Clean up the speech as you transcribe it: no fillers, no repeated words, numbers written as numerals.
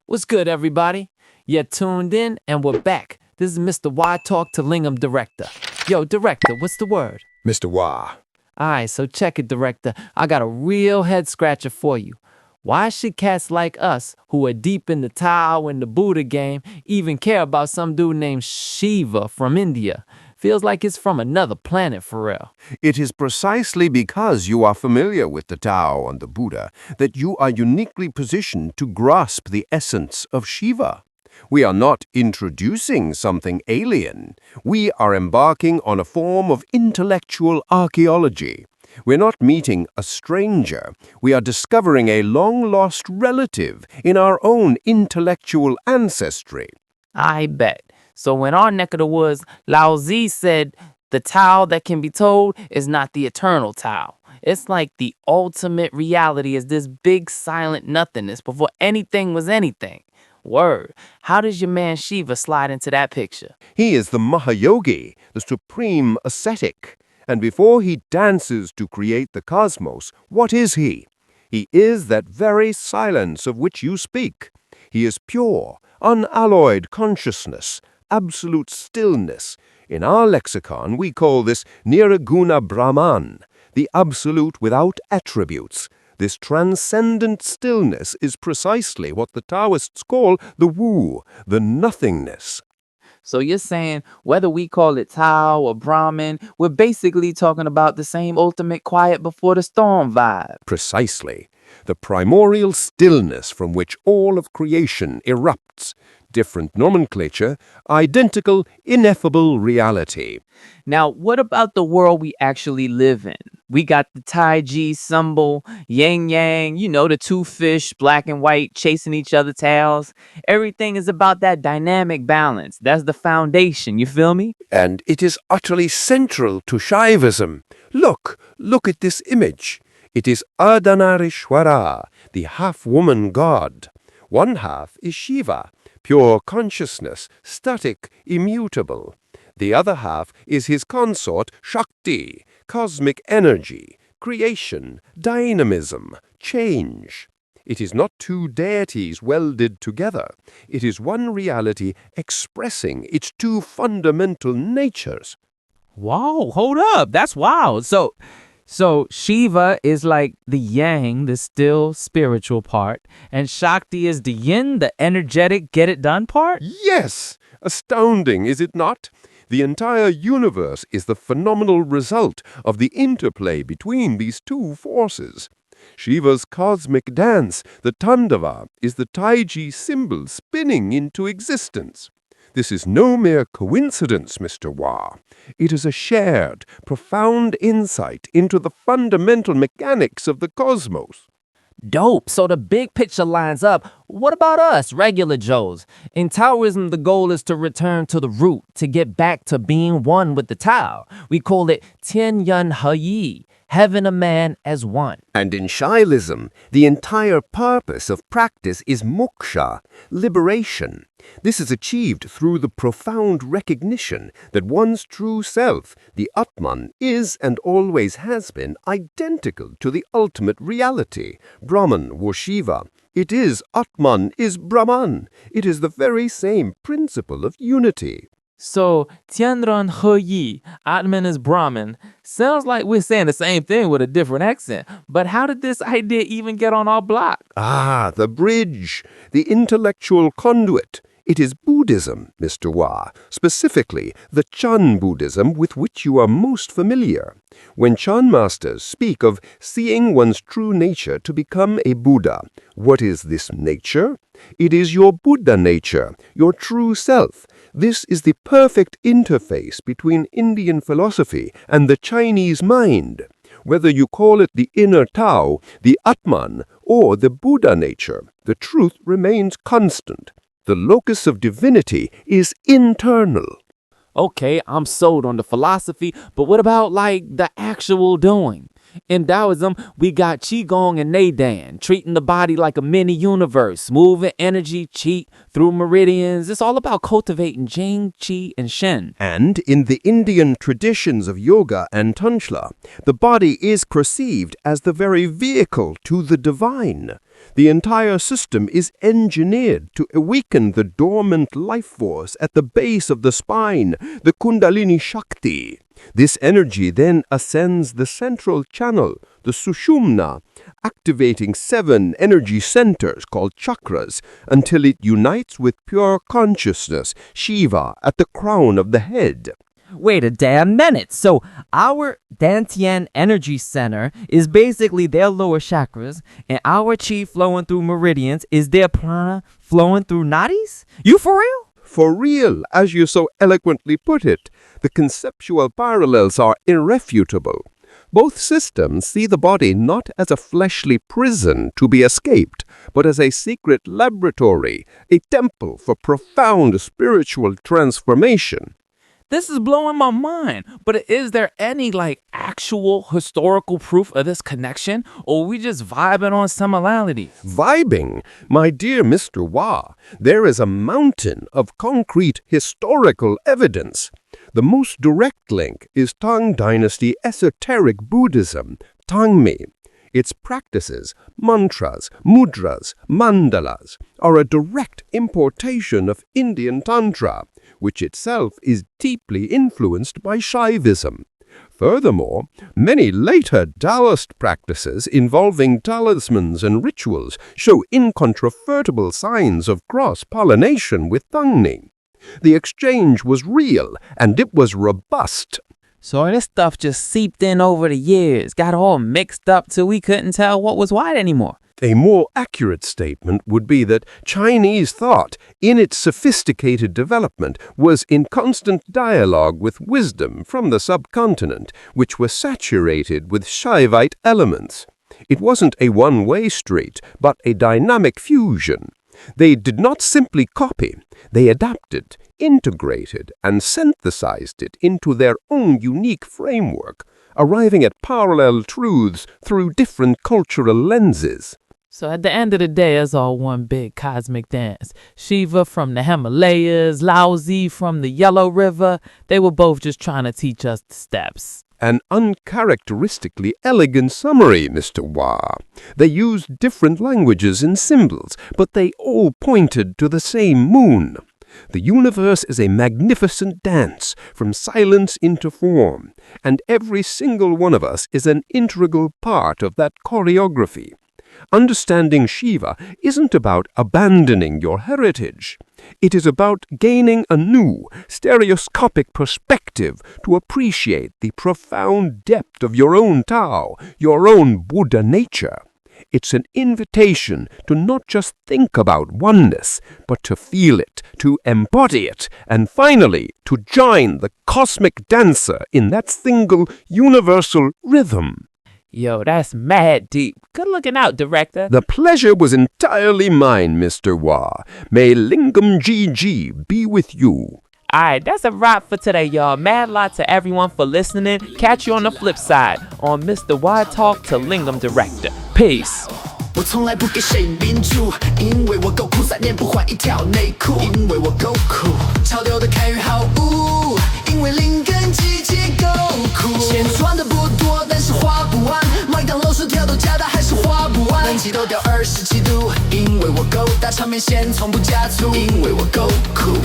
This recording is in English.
What's good, everybody? You're tuned in, and we're back. This is Mr. Y Talk to Lingam Director. Yo, Director, what's the word? Mr. Y. Alright, so check it, Director. I got a real head-scratcher for you. Why should cats like us, who are deep in the Tao and the Buddha game, even care about some dude named Shiva from India? Feels like it's from another planet for real. It is precisely because you are familiar with the Tao and the Buddha that you are uniquely positioned to grasp the essence of Shiva. We are not introducing something alien. We are embarking on a form of intellectual archaeology. We're not meeting a stranger. We are discovering a long-lost relative in our own intellectual ancestry. I bet. So in our neck of the woods, Lao Tzu said, the Tao that can be told is not the eternal Tao. It's like the ultimate reality is this big silent nothingness before anything was anything. Word. How does your man Shiva slide into that picture? He is the Mahayogi, the supreme ascetic. And before he dances to create the cosmos, what is he? He is that very silence of which you speak. He is pure, unalloyed consciousness, absolute stillness. In our lexicon, we call this Nirguna Brahman, the absolute without attributes. This transcendent stillness is precisely what the Taoists call the Wu, the nothingness. So you're saying whether we call it Tao or Brahman, we're basically talking about the same ultimate quiet before the storm vibe. Precisely. The primordial stillness from which all of creation erupts. Different nomenclature, identical, ineffable reality. Now, what about the world we actually live in? We got the Tai Chi symbol, yin yang, the two fish, black and white, chasing each other's tails. Everything is about that dynamic balance. That's the foundation, you feel me? And it is utterly central to Shaivism. Look at this image. It is Ardhanarishwara, the half-woman god. One half is Shiva, pure consciousness, static, immutable. The other half is his consort, Shakti, cosmic energy, creation, dynamism, change. It is not two deities welded together. It is one reality expressing its two fundamental natures. Whoa, hold up. That's wild. So Shiva is like the yang, the still spiritual part, and Shakti is the yin, the energetic get it done part? Yes! Astounding, is it not? The entire universe is the phenomenal result of the interplay between these two forces. Shiva's cosmic dance, the Tandava, is the Tai Chi symbol spinning into existence. This is no mere coincidence, Mr. Wah. It is a shared, profound insight into the fundamental mechanics of the cosmos. Dope. So the big picture lines up. What about us, regular Joes? In Taoism, the goal is to return to the root, to get back to being one with the Tao. We call it Tian Yun He, heaven and man as one. And in Shaivism, the entire purpose of practice is moksha, liberation. This is achieved through the profound recognition that one's true self, the Atman, is and always has been identical to the ultimate reality, Brahman or Shiva. It is Atman is Brahman. It is the very same principle of unity. So, Tianran He, Atman is Brahman, sounds like we're saying the same thing with a different accent. But how did this idea even get on our block? The bridge, the intellectual conduit. It is Buddhism, Mr. Wah, specifically the Chan Buddhism with which you are most familiar. When Chan masters speak of seeing one's true nature to become a Buddha, what is this nature? It is your Buddha nature, your true self. This is the perfect interface between Indian philosophy and the Chinese mind. Whether you call it the inner Tao, the Atman, or the Buddha nature, the truth remains constant. The locus of divinity is internal. Okay, I'm sold on the philosophy, but what about, the actual doing? In Taoism, we got Qigong and Neidan, treating the body like a mini universe, moving energy, qi, through meridians. It's all about cultivating Jing, Qi, and Shen. And in the Indian traditions of yoga and tantra, the body is perceived as the very vehicle to the divine. The entire system is engineered to awaken the dormant life force at the base of the spine, the Kundalini Shakti. This energy then ascends the central channel, the Sushumna, activating 7 energy centers called chakras until it unites with pure consciousness, Shiva, at the crown of the head. Wait a damn minute. So our Dantian energy center is basically their lower chakras, and our chi flowing through meridians is their prana flowing through nadis? You for real? For real, as you so eloquently put it, the conceptual parallels are irrefutable. Both systems see the body not as a fleshly prison to be escaped, but as a secret laboratory, a temple for profound spiritual transformation. This is blowing my mind, but is there any actual historical proof of this connection, or are we just vibing on similarity? Vibing? My dear Mr. Wah, there is a mountain of concrete historical evidence. The most direct link is Tang Dynasty esoteric Buddhism, Tangmi. Its practices, mantras, mudras, mandalas, are a direct importation of Indian Tantra, which itself is deeply influenced by Shaivism. Furthermore, many later Taoist practices involving talismans and rituals show incontrovertible signs of cross-pollination with Tangni. The exchange was real, and it was robust. So this stuff just seeped in over the years, got all mixed up till we couldn't tell what was what anymore. A more accurate statement would be that Chinese thought, in its sophisticated development, was in constant dialogue with wisdom from the subcontinent, which was saturated with Shaivite elements. It wasn't a one-way street, but a dynamic fusion. They did not simply copy, they adapted, integrated, and synthesized it into their own unique framework, arriving at parallel truths through different cultural lenses. So at the end of the day, it's all one big cosmic dance. Shiva from the Himalayas, Lao Tzu from the Yellow River, they were both just trying to teach us the steps. An uncharacteristically elegant summary, Mr. Wah. They used different languages and symbols, but they all pointed to the same moon. The universe is a magnificent dance from silence into form, and every single one of us is an integral part of that choreography. Understanding Shiva isn't about abandoning your heritage. It is about gaining a new, stereoscopic perspective to appreciate the profound depth of your own Tao, your own Buddha nature. It's an invitation to not just think about oneness, but to feel it, to embody it, and finally, to join the cosmic dancer in that single universal rhythm. Yo, that's mad deep. Good looking out, director. The pleasure was entirely mine, Mr. Wah. May Lingam GG be with you. Alright, that's a wrap for today, y'all. Mad lot to everyone for listening. Catch you on the flip side on Mr. Y Talk to Lingam Director. Peace. 我从来不给谁民主，因为我够酷，3年不换一条内裤，因为我够酷。潮流的开源好物，因为灵感季节够酷。钱赚的不多，但是花不完，麦当劳薯条都加大还是花不完。冷气都掉27度，因为我够大，场面线从不加醋，因为我够酷。